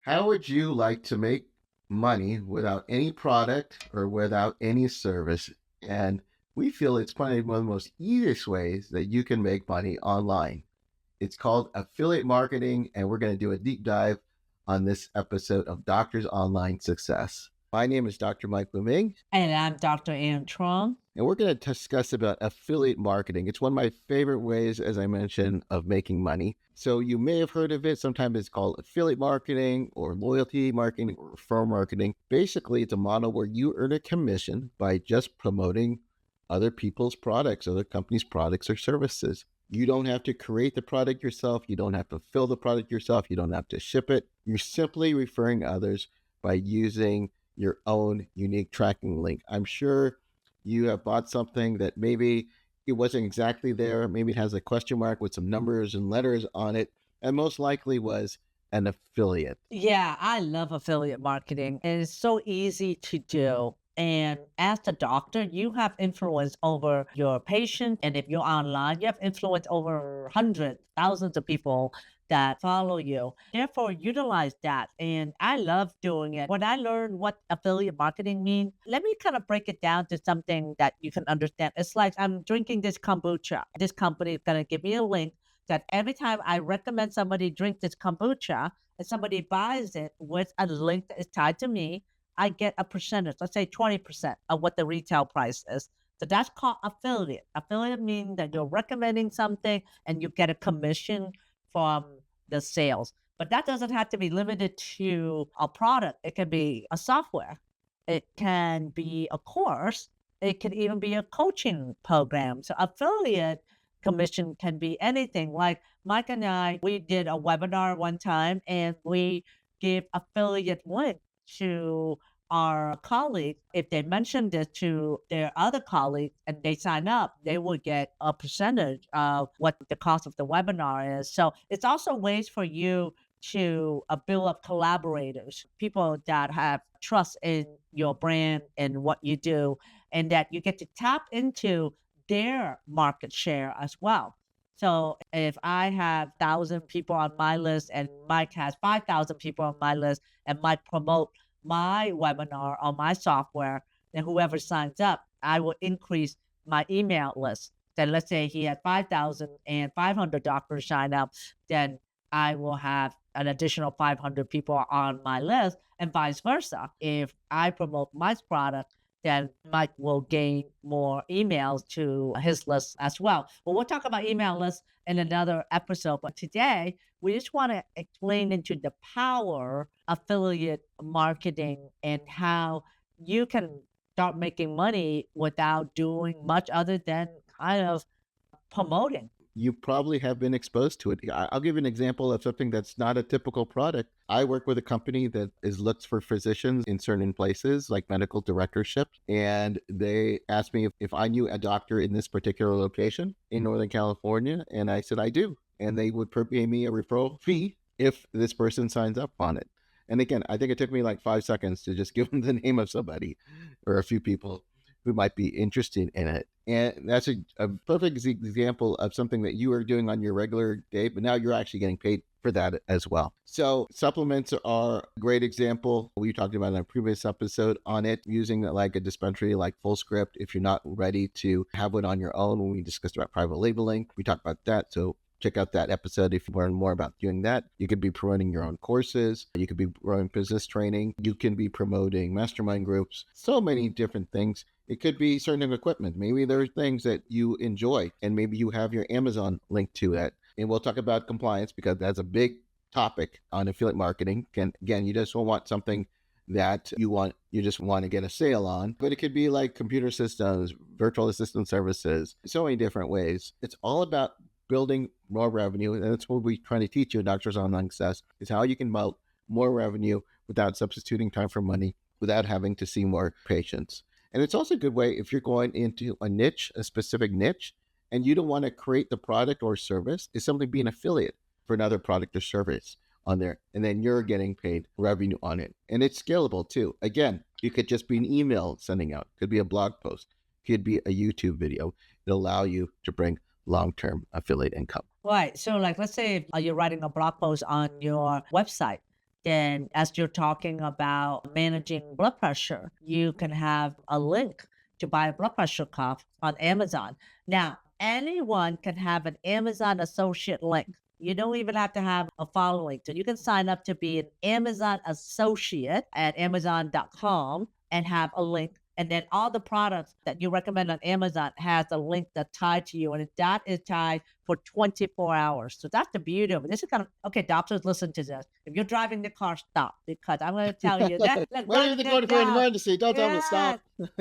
How would you like to make money without any product or without any service? And we feel it's probably one of the most easiest ways that you can make money online. It's called affiliate marketing, and we're going to do a deep dive on this episode of Doctors Online Success. My name is Dr. Mike Luming, And I'm Dr. Ann Trong. and we're going to discuss about affiliate marketing. It's one of my favorite ways, as I mentioned, of making money. So you may have heard of it. Sometimes it's called affiliate marketing or loyalty marketing or referral marketing. Basically, it's a model where you earn a commission by just promoting other people's products, other companies' products or services. You don't have to create the product yourself. You don't have to fill the product yourself. You don't have to ship it. You're simply referring others by using your own unique tracking link. I'm sure you have bought something that maybe it wasn't exactly there. Maybe it has a question mark with some numbers and letters on it, and most likely was an affiliate. Yeah, I love affiliate marketing. And it's so easy to do. And as a doctor, you have influence over your patient. And if you're online, you have influence over hundreds, thousands of people that follow you. Therefore, utilize that. And I love doing it. When I learned what affiliate marketing means, let me kind of break it down to something that you can understand. It's like I'm drinking this kombucha. This company is going to give me a link that every time I recommend somebody drink this kombucha and somebody buys it with a link that is tied to me, I get a percentage, let's say 20% of what the retail price is. So that's called affiliate. Affiliate means that you're recommending something and you get a commission from the sales. But that doesn't have to be limited to a product. It can be a software. It can be a course. It can even be a coaching program. So affiliate commission can be anything. Like Mike and I, we did a webinar one time and we gave affiliate link to our colleagues. If they mentioned it to their other colleagues and they sign up, they will get a percentage of what the cost of the webinar is. So it's also ways for you to build up collaborators, people that have trust in your brand and what you do, and that you get to tap into their market share as well. So if I have 1,000 people on my list and Mike has 5,000 people on my list and Mike promote my webinar on my software, then whoever signs up, I will increase my email list. Then let's say he had 5,500 doctors sign up, then I will have an additional 500 people on my list and vice versa. If I promote my product, then Mike will gain more emails to his list as well. But we'll talk about email lists in another episode. But today, we just want to explain into the power of affiliate marketing and how you can start making money without doing much other than kind of promoting. You probably have been exposed to it. I'll give you an example of something that's not a typical product. I work with a company that is looks for physicians in certain places, like medical directorships. And they asked me if I knew a doctor in this particular location in Northern California. And I said, I do. And they would pay me a referral fee if this person signs up on it. And again, I think it took me like 5 seconds to just give them the name of somebody or a few people who might be interested in it. And that's a perfect example of something that you are doing on your regular day, but now you're actually getting paid for that as well. So supplements are a great example. We talked about in a previous episode on it, using like a dispensary like FullScript. If you're not ready to have it on your own, when we discussed about private labeling, we talked about that. So check out that episode if you learn more about doing that. You could be promoting your own courses. You could be running business training. You can be promoting mastermind groups. So many different things. It could be certain equipment. Maybe there are things that you enjoy, and maybe you have your Amazon link to it. And we'll talk about compliance because that's a big topic on affiliate marketing. And again, you just don't want something that you just want to get a sale on, but it could be like computer systems, virtual assistant services, so many different ways. It's all about building more revenue. And that's what we try to teach you in Doctors Online Success, is how you can build more revenue without substituting time for money, without having to see more patients. And it's also a good way if you're going into a niche, a specific niche, and you don't want to create the product or service, is simply be an affiliate for another product or service on there. And then you're getting paid revenue on it. And it's scalable too. Again, you could just be an email sending out, could be a blog post, could be a YouTube video. It'll allow you to bring long-term affiliate income. Right. So, like, let's say if, you're writing a blog post on your website Then, as you're talking about managing blood pressure, you can have a link to buy a blood pressure cuff on Amazon. Now, anyone can have an Amazon associate link. You don't even have to have a following. So you can sign up to be an Amazon associate at Amazon.com and have a link. And then all the products that you recommend on Amazon has a link that's tied to you, and that is tied for 24 hours. So that's the beauty of it. This is kind of okay, doctors, listen to this. If you're driving the car, stop, because I'm going to tell you that, like, Well, write you're this going for an down. emergency. Don't tell them to Yeah,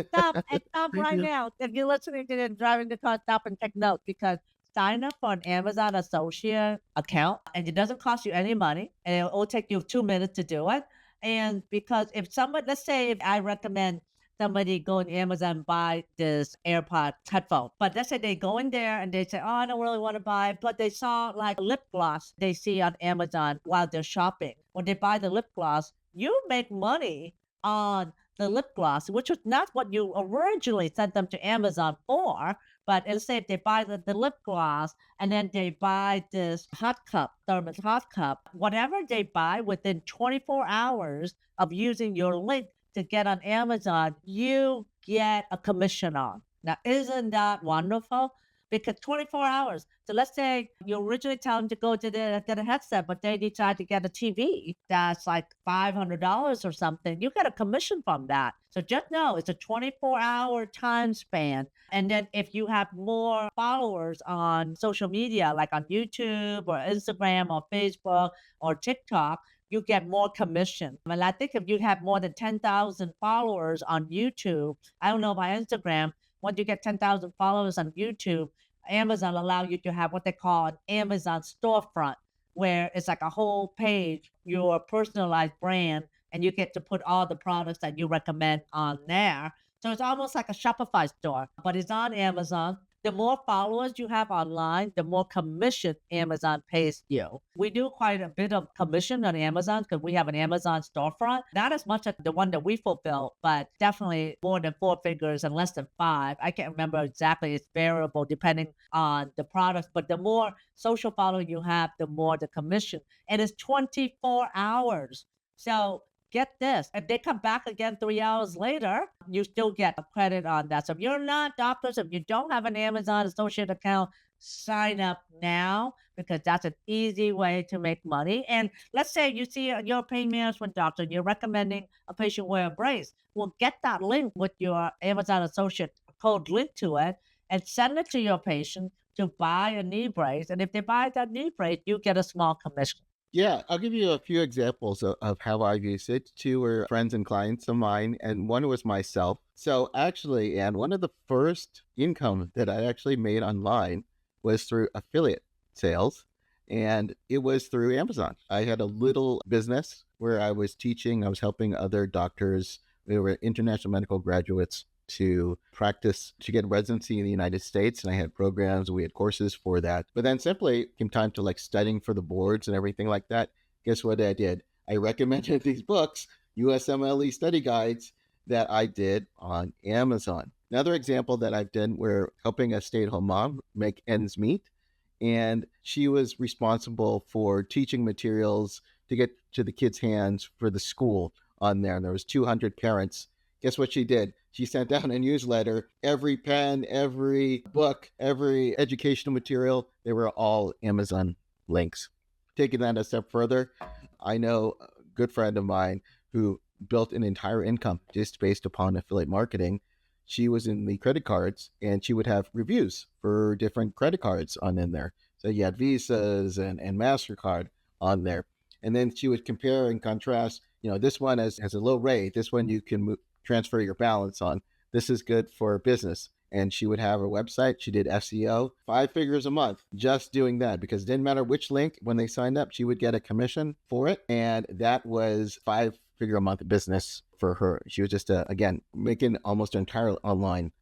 stop. stop and stop right now. If you're listening to this, driving the car, stop and take notes, because sign up for an Amazon associate account and it doesn't cost you any money and it'll only take you 2 minutes to do it. And because if somebody, let's say if I recommend somebody go on Amazon and buy this AirPod headphone, but let's say they go in there and they say, oh, I don't really want to buy it, but they saw like lip gloss they see on Amazon while they're shopping. When they buy the lip gloss, you make money on the lip gloss, which was not what you originally sent them to Amazon for. But instead, they buy the lip gloss and then they buy this hot cup, thermos hot cup, whatever they buy within 24 hours of using your link to get on Amazon, you get a commission on. Now, isn't that wonderful? Because 24 hours. So let's say you originally tell them to go to get a headset, but they decide to get a TV that's like $500 or something. You get a commission from that. So just know it's a 24-hour time span. And then if you have more followers on social media, like on YouTube or Instagram or Facebook or TikTok, you get more commission. And I think if you have more than 10,000 followers on YouTube, I don't know about Instagram, once you get 10,000 followers on YouTube, Amazon allow you to have what they call an Amazon storefront, where it's like a whole page, your personalized brand, and you get to put all the products that you recommend on there. So it's almost like a Shopify store, but it's on Amazon. The more followers you have online, the more commission Amazon pays you. We do quite a bit of commission on Amazon because we have an Amazon storefront. Not as much as the one that we fulfill, but definitely more than four figures and less than five. I can't remember exactly. It's variable depending on the products, but the more social following you have, the more the commission. And it's 24 hours. So get this, if they come back again 3 hours later, you still get a credit on that. So if you're not doctors, if you don't have an Amazon associate account, sign up now, because that's an easy way to make money. And let's say you see your pain management doctor, you're recommending a patient wear a brace. Well, get that link with your Amazon associate code link to it and send it to your patient to buy a knee brace. And if they buy that knee brace, you get a small commission. Yeah, I'll give you a few examples of how I've used it. Two were friends and clients of mine, and one was myself. So actually, and one of the first income that I actually made online was through affiliate sales, and it was through Amazon. I had a little business where I was teaching, I was helping other doctors. We were international medical graduates to practice to get residency in the United States. And I had programs, we had courses for that. But then simply came time to like studying for the boards and everything like that. Guess what I did? I recommended these books, USMLE study guides, that I did on Amazon. Another example that I've done, we're helping a stay-at-home mom make ends meet. And she was responsible for teaching materials to get to the kids' hands for the school on there. And there was 200 parents. Guess what she did? She sent out a newsletter. Every pen, every book, every educational material, they were all Amazon links. Taking that a step further, I know a good friend of mine who built an entire income just based upon affiliate marketing. She was in the credit cards and she would have reviews for different credit cards on in there. So you had Visas and MasterCard on there. And then she would compare and contrast, this one has a low rate. This one you can transfer your balance on. This is good for business. And she would have her website. She did SEO, 5 figures a month, just doing that, because it didn't matter which link. When they signed up, she would get a commission for it. And that was 5 figure a month business for her. She was just, again, making almost an entire online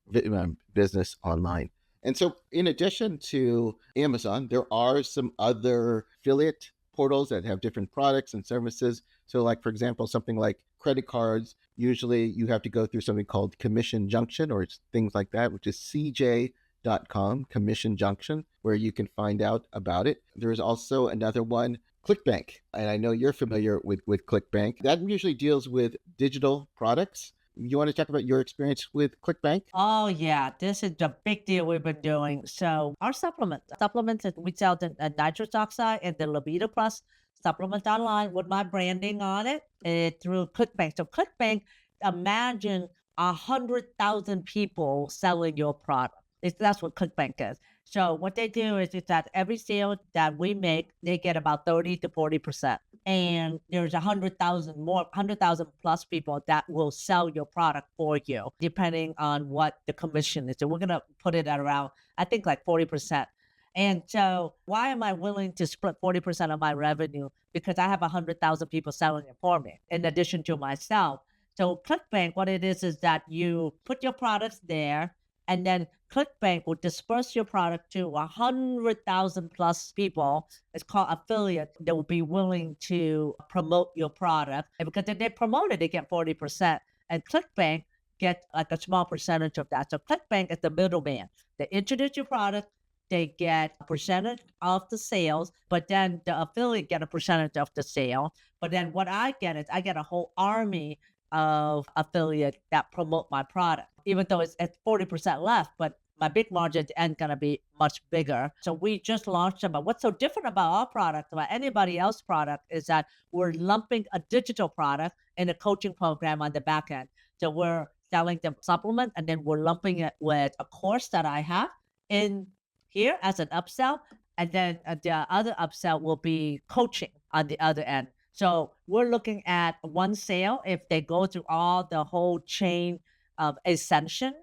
business online. And so in addition to Amazon, there are some other affiliate portals that have different products and services. So like, for example, something like credit cards, usually you have to go through something called Commission Junction or things like that, which is cj.com, Commission Junction, where you can find out about it. There's also another one ClickBank, and I know you're familiar with ClickBank. That usually deals with digital products. You want to talk about your experience with ClickBank? Oh yeah, this is the big deal we've been doing. So our supplements that we sell the nitrous oxide and the libido plus supplement online with my branding on it, through ClickBank. So ClickBank, imagine 100,000 people selling your product. That's what ClickBank is. So what they do is that every sale that we make, they get about 30 to 40%. And there's 100,000 plus people that will sell your product for you, depending on what the commission is. So we're gonna put it at around, I think, like 40%. And so, why am I willing to split 40% of my revenue? Because I have 100,000 people selling it for me, in addition to myself. So, ClickBank, what it is that you put your products there, and then ClickBank will disperse your product to 100,000 plus people. It's called affiliate. They will be willing to promote your product. And because if they promote it, they get 40%. And ClickBank get like a small percentage of that. So ClickBank is the middleman. They introduce your product, they get a percentage of the sales, but then the affiliate get a percentage of the sale. But then what I get is I get a whole army of affiliate that promote my product, even though it's at 40% left, but my big margin ain't gonna be much bigger. So we just launched them. But what's so different about our product, about anybody else's product, is that we're lumping a digital product in a coaching program on the back end. So we're selling the supplement and then we're lumping it with a course that I have in here as an upsell. And then the other upsell will be coaching on the other end. So we're looking at one sale. If they go through all the whole chain of ascension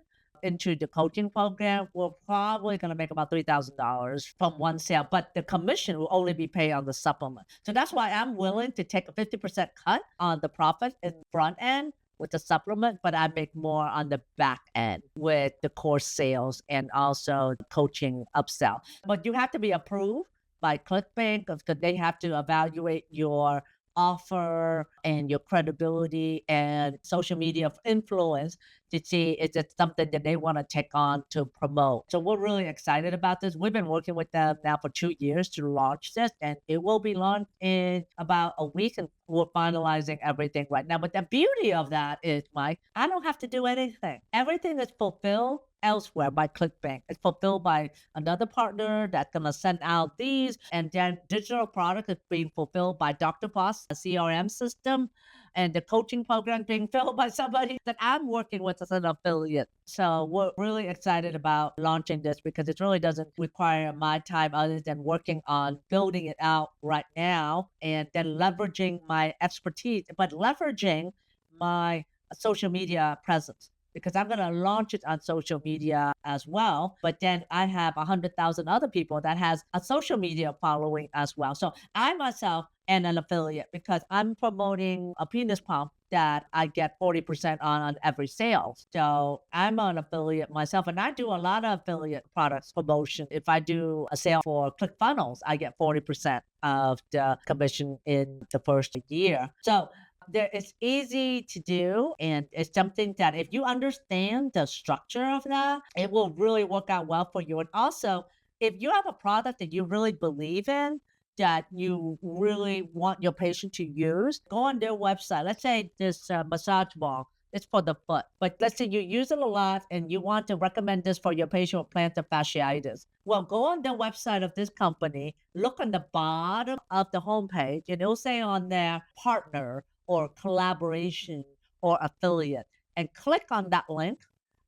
into the coaching program, we're probably going to make about $3,000 from one sale, but the commission will only be paid on the supplement. So that's why I'm willing to take a 50% cut on the profit in front end with the supplement, but I make more on the back end with the course sales and also the coaching upsell. But you have to be approved by ClickBank because they have to evaluate your offer and your credibility and social media influence to see is it something that they want to take on to promote. So we're really excited about this. We've been working with them now for 2 years to launch this, and it will be launched in about a week, and we're finalizing everything right now. But the beauty of that is, Mike, I don't have to do anything. Everything is fulfilled elsewhere by ClickBank. It's fulfilled by another partner that's going to send out these, and then digital product is being fulfilled by Dr. Boss, a CRM system, and the coaching program being filled by somebody that I'm working with as an affiliate. So we're really excited about launching this because it really doesn't require my time other than working on building it out right now and then leveraging my expertise, but leveraging my social media presence because I'm going to launch it on social media as well. But then I have 100,000 other people that has a social media following as well. So I myself am an affiliate because I'm promoting a penis pump that I get 40% on every sale. So I'm an affiliate myself, and I do a lot of affiliate products promotion. If I do a sale for ClickFunnels, I get 40% of the commission in the first year. So it's easy to do, and it's something that if you understand the structure of that, it will really work out well for you. And also, if you have a product that you really believe in, that you really want your patient to use, go on their website. Let's say this massage ball. It's for the foot. But let's say you use it a lot and you want to recommend this for your patient with plantar fasciitis. Well, go on the website of this company, look on the bottom of the homepage, and it'll say on there partner or collaboration or affiliate, and click on that link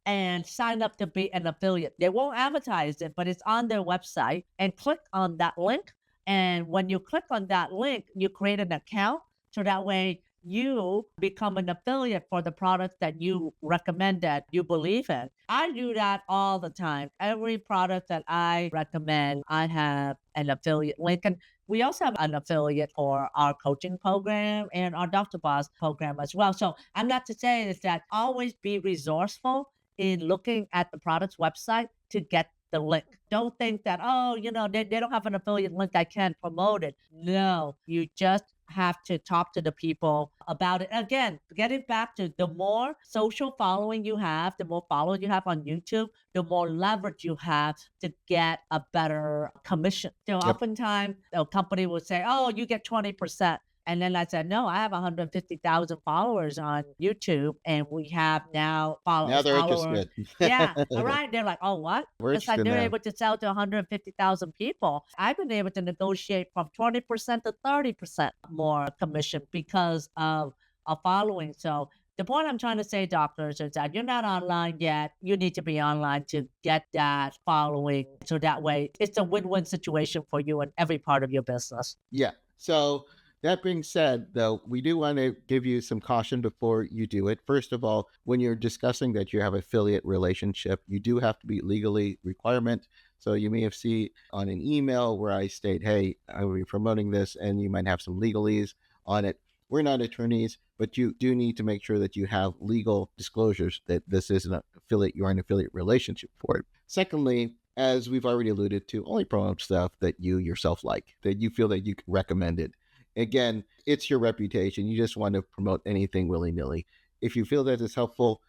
and sign up to be an affiliate. They won't advertise it, but it's on their website, and click on that link. And when you click on that link, you create an account so that way you become an affiliate for the product that you recommend that you believe in. I do that all the time. Every product that I recommend, I have an affiliate link. And we also have an affiliate for our coaching program and our Dr. Boss program as well. So I'm not to say is that always be resourceful in looking at the product's website to get the link. Don't think that, oh, they don't have an affiliate link, I can't promote it. No, you just have to talk to the people about it. Again, getting back to the more social following you have, the more followers you have on YouTube, the more leverage you have to get a better commission. So Yep. oftentimes a company will say, oh, you get 20%. And then I said, no, I have 150,000 followers on YouTube, and we have now Now they're followers. interested. Yeah. All right. They're like, oh, what? We're It's like interested they're now. able to sell to 150,000 people. I've been able to negotiate from 20% to 30% more commission because of a following. So the point I'm trying to say, doctors, is that you're not online yet. You need to be online to get that following. So that way it's a win-win situation for you in every part of your business. Yeah. So that being said, though, we do want to give you some caution before you do it. First of all, when you're discussing that you have affiliate relationship, you do have to be legally requirement. So you may have seen on an email where I state, hey, I will be promoting this, and you might have some legalese on it. We're not attorneys, but you do need to make sure that you have legal disclosures that this is an affiliate, you're an affiliate relationship for it. Secondly, as we've already alluded to, only promote stuff that you yourself like, that you feel that you can recommend it. Again, it's your reputation. You just want to promote anything willy-nilly. If you feel that it's helpful,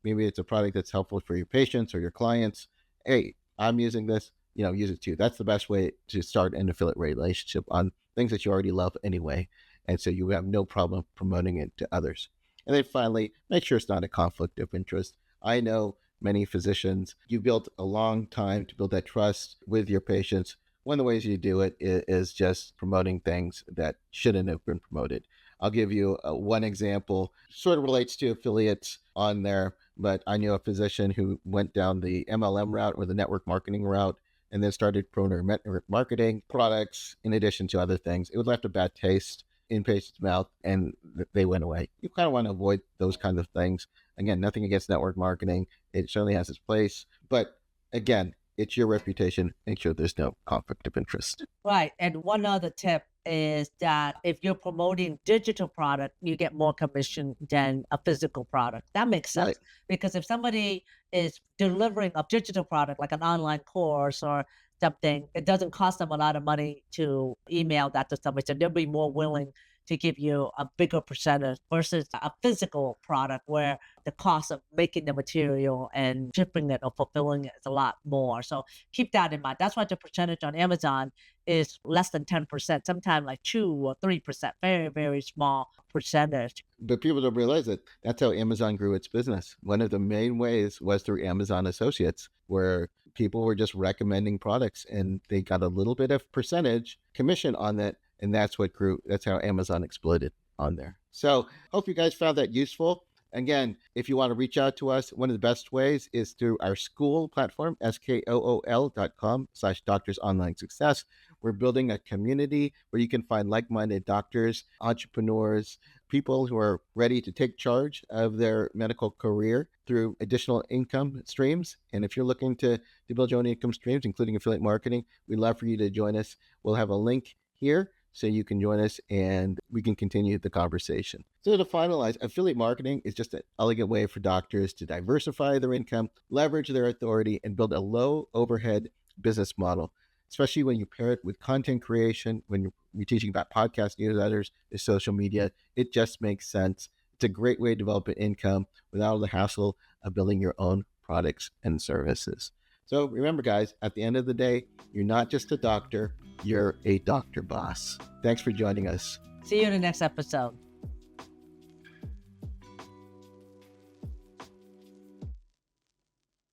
maybe it's a product that's helpful for your patients or your clients. Hey, I'm using this, use it too. That's the best way to start an affiliate relationship on things that you already love anyway. And so you have no problem promoting it to others. And then finally, make sure it's not a conflict of interest. I know many physicians, you built a long time to build that trust with your patients. One of the ways you do it is just promoting things that shouldn't have been promoted. I'll give you one example, sort of relates to affiliates on there, but I knew a physician who went down the MLM route or the network marketing route and then started promoting network marketing products in addition to other things. It would left a bad taste in patients' mouth and they went away. You kind of want to avoid those kinds of things. Again, nothing against network marketing. It certainly has its place. But again, it's your reputation. Make sure there's no conflict of interest. Right. And one other tip is that if you're promoting digital product, you get more commission than a physical product. That makes Right. sense because if somebody is delivering a digital product like an online course or something, it doesn't cost them a lot of money to email that to somebody. So they'll be more willing to give you a bigger percentage versus a physical product where the cost of making the material and shipping it or fulfilling it is a lot more. So keep that in mind. That's why the percentage on Amazon is less than 10%, sometimes like 2 or 3%, very, very small percentage. But people don't realize that that's how Amazon grew its business. One of the main ways was through Amazon Associates, where people were just recommending products and they got a little bit of percentage commission on that. And that's what grew. That's how Amazon exploded on there. So hope you guys found that useful. Again, if you want to reach out to us, one of the best ways is through our school platform, skool.com/doctors online success. We're building a community where you can find like-minded doctors, entrepreneurs, people who are ready to take charge of their medical career through additional income streams. And if you're looking to build your own income streams, including affiliate marketing, we'd love for you to join us. We'll have a link here so you can join us and we can continue the conversation. So to finalize, affiliate marketing is just an elegant way for doctors to diversify their income, leverage their authority, and build a low overhead business model, especially when you pair it with content creation, when you're teaching about podcast newsletters, social media. It just makes sense. It's a great way to develop an income without all the hassle of building your own products and services. So remember, guys, at the end of the day, you're not just a doctor, you're a doctor boss. Thanks for joining us. See you in the next episode.